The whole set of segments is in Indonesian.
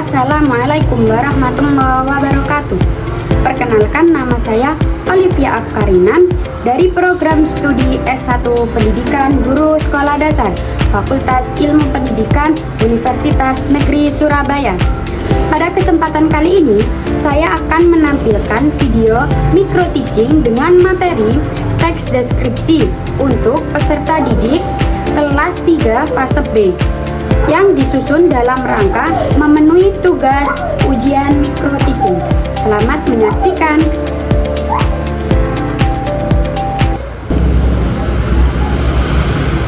Assalamualaikum warahmatullahi wabarakatuh. Perkenalkan, nama saya Olivia Afkarinan dari program studi S1 Pendidikan Guru Sekolah Dasar Fakultas Ilmu Pendidikan Universitas Negeri Surabaya. Pada kesempatan kali ini, saya akan menampilkan video micro teaching dengan materi teks deskripsi untuk peserta didik kelas 3 fase B yang disusun dalam rangka memenuhi tugas ujian micro teaching. Selamat menyaksikan.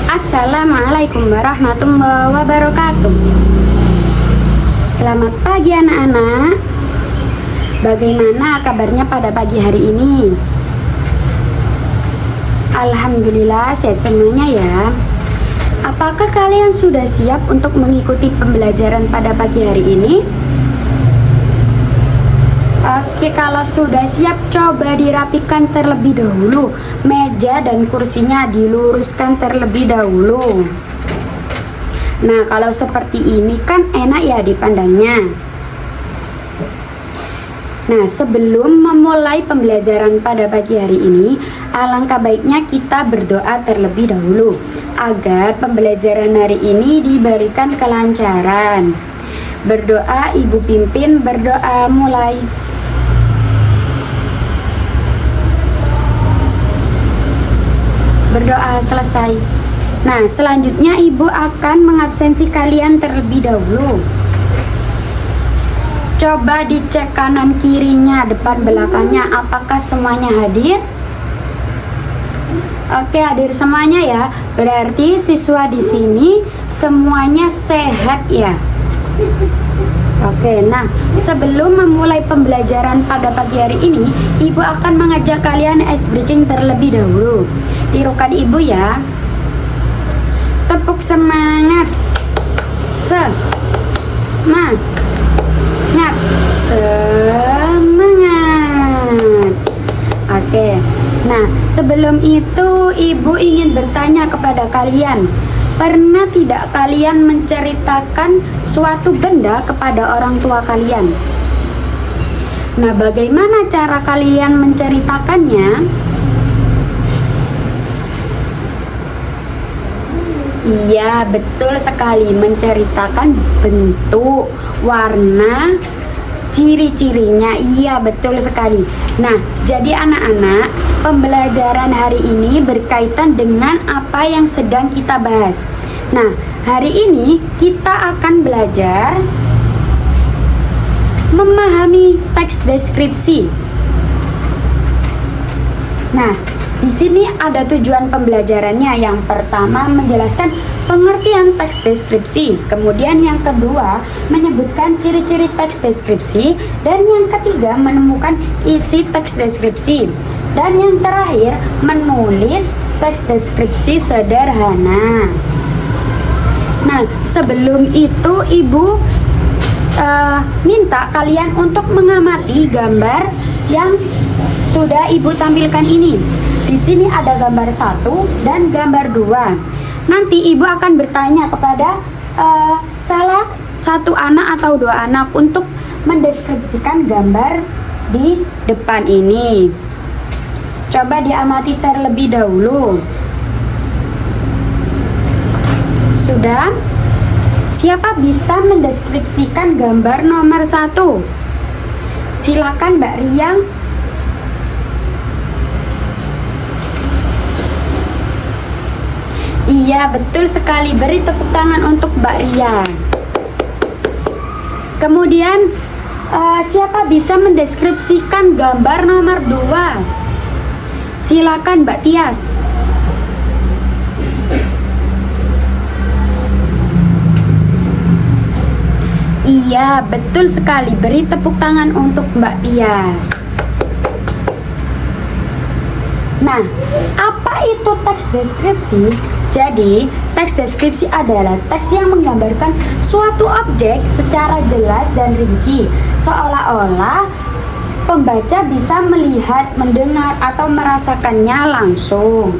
Assalamualaikum warahmatullahi wabarakatuh. Selamat pagi anak-anak. Bagaimana kabarnya pada pagi hari ini? Alhamdulillah sehat semuanya ya. Apakah kalian sudah siap untuk mengikuti pembelajaran pada pagi hari ini? Oke, kalau sudah siap, coba dirapikan terlebih dahulu. Meja dan kursinya diluruskan terlebih dahulu. Nah, kalau seperti ini kan enak ya dipandangnya. Nah, sebelum memulai pembelajaran pada pagi hari ini, alangkah baiknya kita berdoa terlebih dahulu agar pembelajaran hari ini diberikan kelancaran. Berdoa, Ibu pimpin, berdoa mulai. Berdoa selesai. Nah, selanjutnya Ibu akan mengabsensi kalian terlebih dahulu. Coba dicek kanan kirinya, depan belakangnya, apakah semuanya hadir? Oke, hadir semuanya ya. Berarti siswa di sini semuanya sehat ya. Oke, nah sebelum memulai pembelajaran pada pagi hari ini, Ibu akan mengajak kalian ice breaking terlebih dahulu. Tirukan Ibu ya. Tepuk semangat. Semangat. Oke. Nah, sebelum itu Ibu ingin bertanya kepada kalian, pernah tidak kalian menceritakan suatu benda kepada orang tua kalian? Nah, bagaimana cara kalian menceritakannya? Iya, betul sekali, menceritakan bentuk, warna, ciri-cirinya. Iya, betul sekali. Nah, jadi anak-anak, pembelajaran hari ini berkaitan dengan apa yang sedang kita bahas. Nah, hari ini kita akan belajar memahami teks deskripsi. Nah, di sini ada tujuan pembelajarannya. Yang pertama, menjelaskan pengertian teks deskripsi. Kemudian yang kedua, menyebutkan ciri-ciri teks deskripsi. Dan yang ketiga, menemukan isi teks deskripsi. Dan yang terakhir, menulis teks deskripsi sederhana. Nah, sebelum itu Ibu minta kalian untuk mengamati gambar yang sudah Ibu tampilkan ini. Di sini ada gambar 1 dan gambar 2. Nanti Ibu akan bertanya kepada salah satu anak atau 2 anak untuk mendeskripsikan gambar di depan ini. Coba diamati terlebih dahulu. Sudah? Siapa bisa mendeskripsikan gambar nomor 1? Silakan Mbak Riang. Iya, betul sekali. Beri tepuk tangan untuk Mbak Ria. Kemudian siapa bisa mendeskripsikan gambar nomor 2? Silakan Mbak Tias. Iya, betul sekali. Beri tepuk tangan untuk Mbak Tias. Nah, apa itu teks deskripsi? Jadi, teks deskripsi adalah teks yang menggambarkan suatu objek secara jelas dan rinci, seolah-olah pembaca bisa melihat, mendengar, atau merasakannya langsung.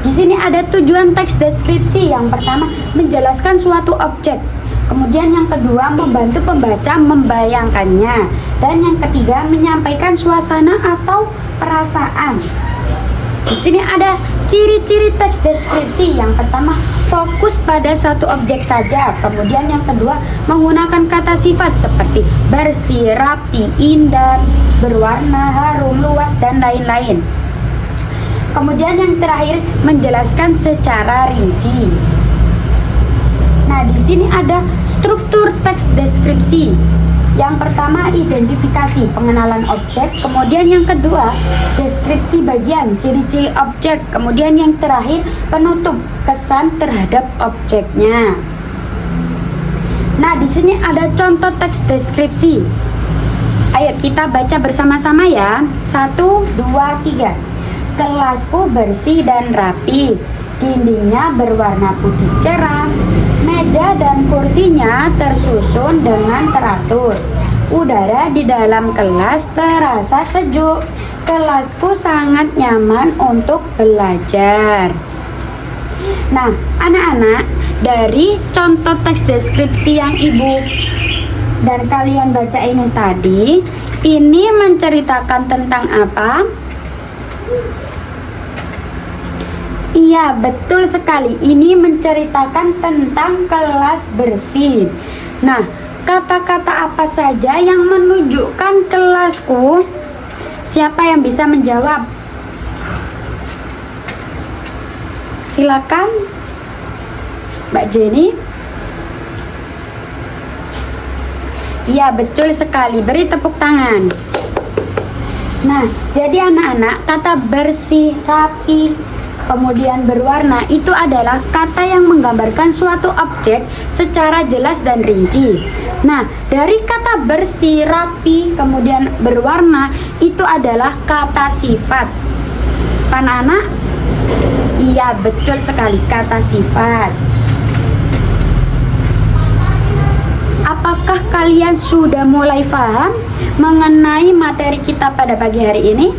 Di sini ada tujuan teks deskripsi. Yang pertama, menjelaskan suatu objek. Kemudian yang kedua, membantu pembaca membayangkannya. Dan yang ketiga, menyampaikan suasana atau perasaan. Di sini ada ciri-ciri teks deskripsi. Yang pertama, fokus pada satu objek saja. Kemudian yang kedua, menggunakan kata sifat seperti bersih, rapi, indah, berwarna, harum, luas, dan lain-lain. Kemudian yang terakhir, menjelaskan secara rinci. Nah, di sini ada struktur teks deskripsi. Yang pertama, identifikasi, pengenalan objek. Kemudian yang kedua, deskripsi bagian, ciri-ciri objek. Kemudian yang terakhir, penutup, kesan terhadap objeknya. Nah, di sini ada contoh teks deskripsi. Ayo kita baca bersama-sama ya. 1, 2, 3. Kelasku bersih dan rapi. Dindingnya berwarna putih cerah. Meja dan kursinya tersusun dengan teratur. Udara di dalam kelas terasa sejuk. Kelasku sangat nyaman untuk belajar. Nah, anak-anak, dari contoh teks deskripsi yang Ibu dan kalian baca ini tadi, ini menceritakan tentang apa? Iya, betul sekali. Ini menceritakan tentang kelas bersih. Nah, kata-kata apa saja yang menunjukkan kelasku? Siapa yang bisa menjawab? Silakan, Mbak Jenny. Iya, betul sekali. Beri tepuk tangan. Nah, jadi anak-anak, kata bersih, rapi, kemudian berwarna itu adalah kata yang menggambarkan suatu objek secara jelas dan rinci. Nah, dari kata bersih, rapi, kemudian berwarna itu adalah kata sifat. Anak-anak? Iya, betul sekali, kata sifat. Apakah kalian sudah mulai paham mengenai materi kita pada pagi hari ini?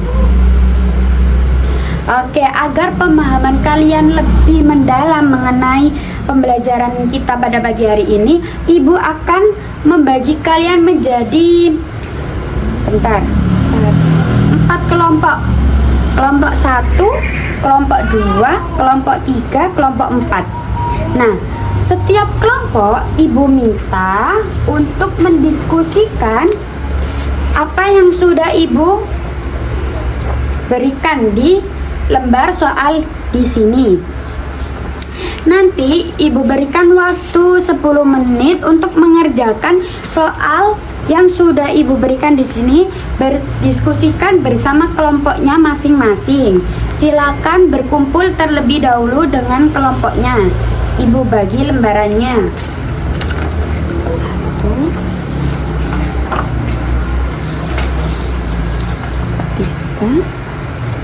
Oke, agar pemahaman kalian lebih mendalam mengenai pembelajaran kita pada pagi hari ini, Ibu akan membagi kalian menjadi 4 kelompok. Kelompok 1, kelompok 2, kelompok 3, kelompok 4. Nah, setiap kelompok Ibu minta untuk mendiskusikan apa yang sudah Ibu berikan di lembar soal di sini. Nanti Ibu berikan waktu 10 menit untuk mengerjakan soal yang sudah Ibu berikan di sini, berdiskusikan bersama kelompoknya masing-masing. Silakan berkumpul terlebih dahulu dengan kelompoknya. Ibu bagi lembarannya. 1, 3,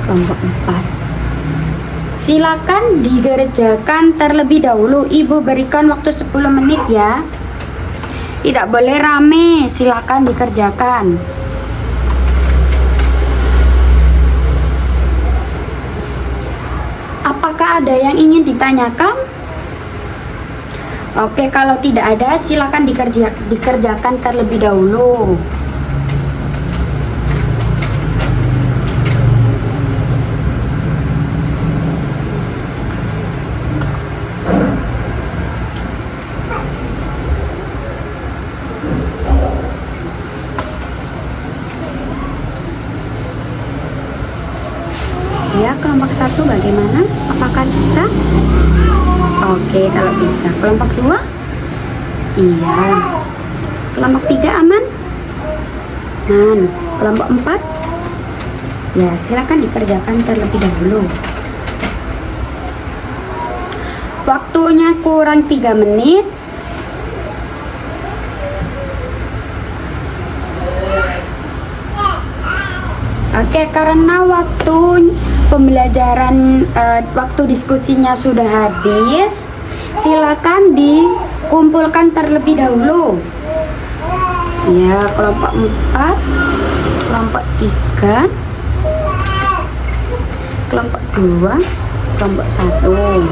kelompok 4. Silakan dikerjakan terlebih dahulu. Ibu berikan waktu 10 menit ya. Tidak boleh rame, silakan dikerjakan. Apakah ada yang ingin ditanyakan? Oke, kalau tidak ada, silakan dikerjakan terlebih dahulu. Ya, kelompok 1 bagaimana? Apakah bisa? Oke, kalau bisa. Kelompok 2? Iya. Kelompok 3 aman? Kelompok 4? Ya, silakan dikerjakan terlebih dahulu. Waktunya kurang 3 menit. Oke, karena waktu pembelajaran, waktu diskusinya sudah habis, silakan dikumpulkan terlebih dahulu. Ya, kelompok 4, kelompok 3, kelompok 2, kelompok 1.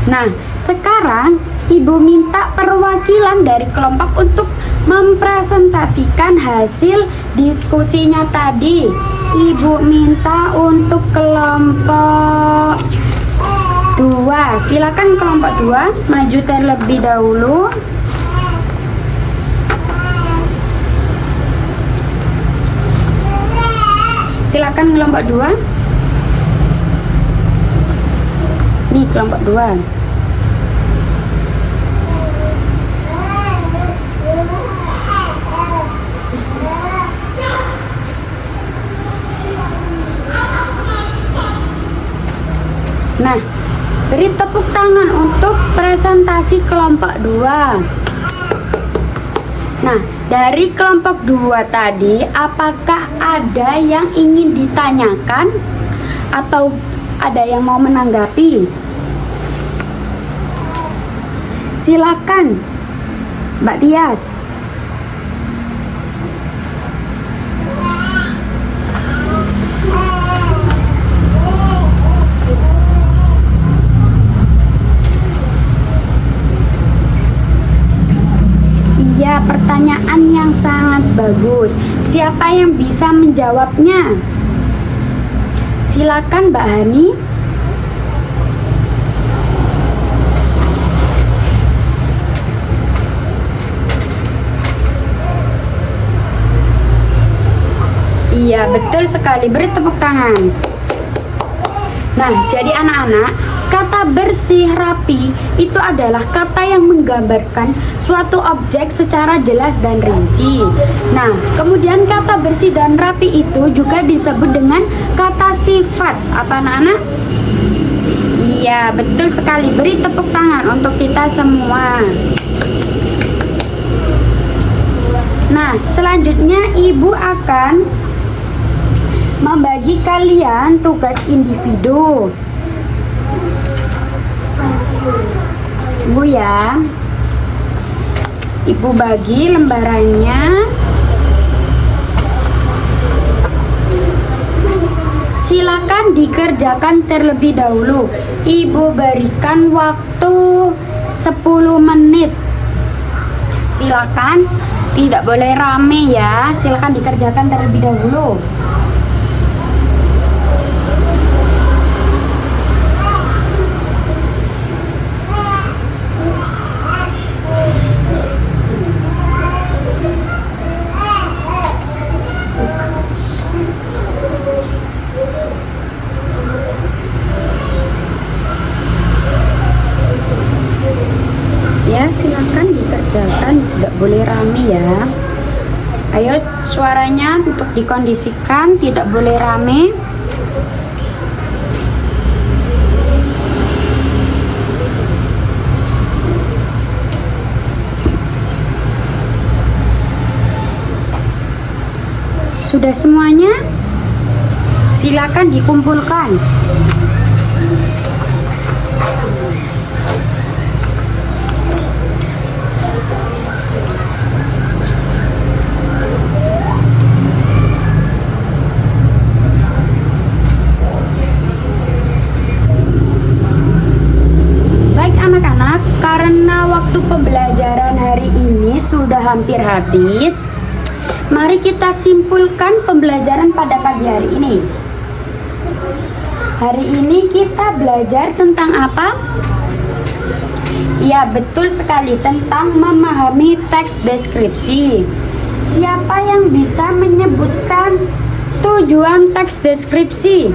Nah, sekarang Ibu minta perwakilan dari kelompok untuk mempresentasikan hasil diskusinya tadi. Ibu minta untuk kelompok 2. Silakan kelompok 2 maju terlebih dahulu. Silakan kelompok 2. Nih kelompok 2. Nah, beri tepuk tangan untuk presentasi kelompok 2. Nah, dari kelompok 2 tadi, apakah ada yang ingin ditanyakan atau ada yang mau menanggapi? Silakan, Mbak Tias. Iya, pertanyaan yang sangat bagus. Siapa yang bisa menjawabnya? Silakan Mbak Hani. Iya, betul sekali. Beri tepuk tangan. Nah, jadi anak-anak, kata bersih, rapi itu adalah kata yang menggambarkan suatu objek secara jelas dan rinci. Nah, kemudian kata bersih dan rapi itu juga disebut dengan kata sifat. Apa anak-anak? Iya, betul sekali. Beri tepuk tangan untuk kita semua. Nah, selanjutnya Ibu akan membagi kalian tugas individu. Bu ya, Ibu bagi lembarannya. Silakan dikerjakan terlebih dahulu. Ibu berikan waktu 10 menit. Silakan, tidak boleh rame ya. Silakan dikerjakan terlebih dahulu. Ya, silakan dikerjakan, tidak boleh rame ya. Ayo suaranya untuk dikondisikan, tidak boleh rame. Sudah semuanya? Silakan dikumpulkan. Anak-anak, karena waktu pembelajaran hari ini sudah hampir habis, mari kita simpulkan pembelajaran pada pagi hari ini. Hari ini kita belajar tentang apa? Ya, betul sekali, tentang memahami teks deskripsi. Siapa yang bisa menyebutkan tujuan teks deskripsi?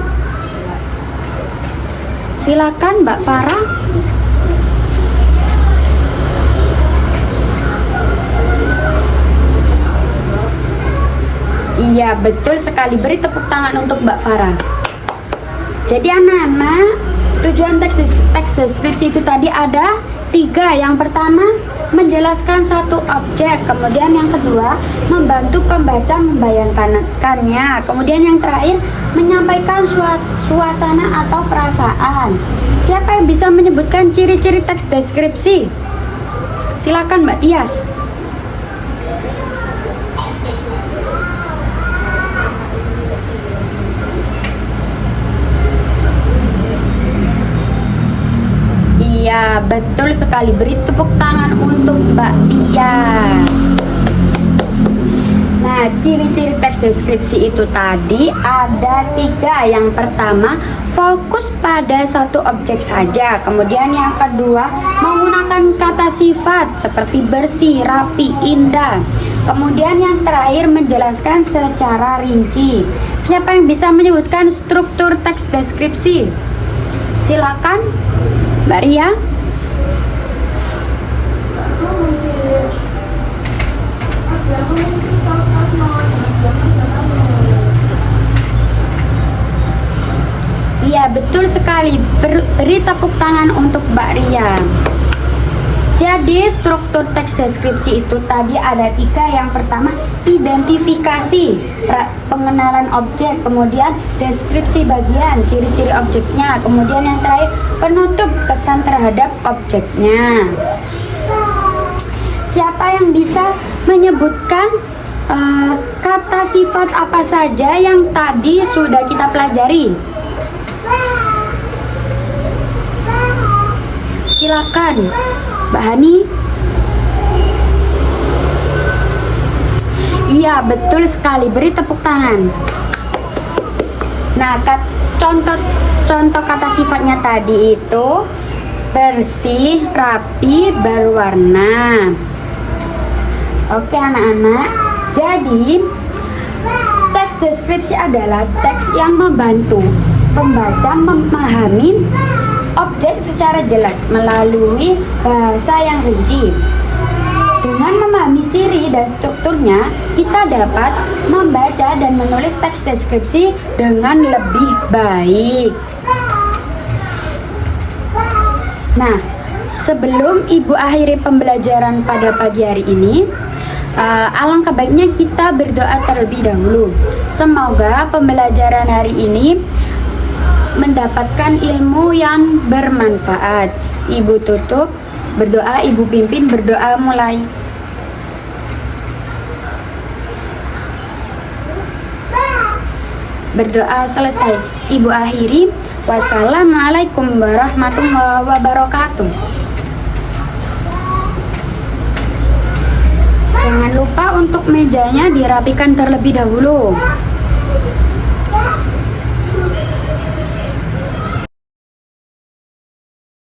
Silakan Mbak Farah. Iya, betul sekali. Beri tepuk tangan untuk Mbak Farah. Jadi anak-anak, tujuan teks deskripsi itu tadi ada 3. Yang pertama, menjelaskan satu objek. Kemudian yang kedua, membantu pembaca membayangkannya. Kemudian yang terakhir, menyampaikan suasana atau perasaan. Siapa yang bisa menyebutkan ciri-ciri teks deskripsi? Silakan Mbak Tias. Iya, betul sekali. Beri tepuk tangan untuk Mbak Tias. Nah, ciri-ciri teks deskripsi itu tadi ada 3. Yang pertama, fokus pada satu objek saja. Kemudian yang kedua, menggunakan kata sifat seperti bersih, rapi, indah. Kemudian yang terakhir, menjelaskan secara rinci. Siapa yang bisa menyebutkan struktur teks deskripsi? Silakan, Mbak Ria. Iya, betul sekali. Beri tepuk tangan untuk Mbak Ria. Jadi struktur teks deskripsi itu tadi ada 3. Yang pertama, identifikasi, pengenalan objek, kemudian deskripsi bagian, ciri-ciri objeknya, kemudian yang terakhir penutup, kesan terhadap objeknya. Siapa yang bisa menyebutkan kata sifat apa saja yang tadi sudah kita pelajari? Silakan, Mbak Hani. Iya, betul sekali. Beri tepuk tangan. Nah, contoh kata sifatnya tadi itu bersih, rapi, berwarna. Oke, anak-anak. Jadi, teks deskripsi adalah teks yang membantu pembaca memahami objek secara jelas melalui bahasa yang rinci. Dengan memahami ciri dan strukturnya, kita dapat membaca dan menulis teks deskripsi dengan lebih baik. Nah, sebelum Ibu akhiri pembelajaran pada pagi hari ini, alangkah baiknya kita berdoa terlebih dahulu. Semoga pembelajaran hari ini mendapatkan ilmu yang bermanfaat. Ibu tutup berdoa, Ibu pimpin berdoa mulai. Berdoa selesai, Ibu akhiri. Wassalamualaikum warahmatullahi wabarakatuh. Jangan lupa untuk mejanya dirapikan terlebih dahulu.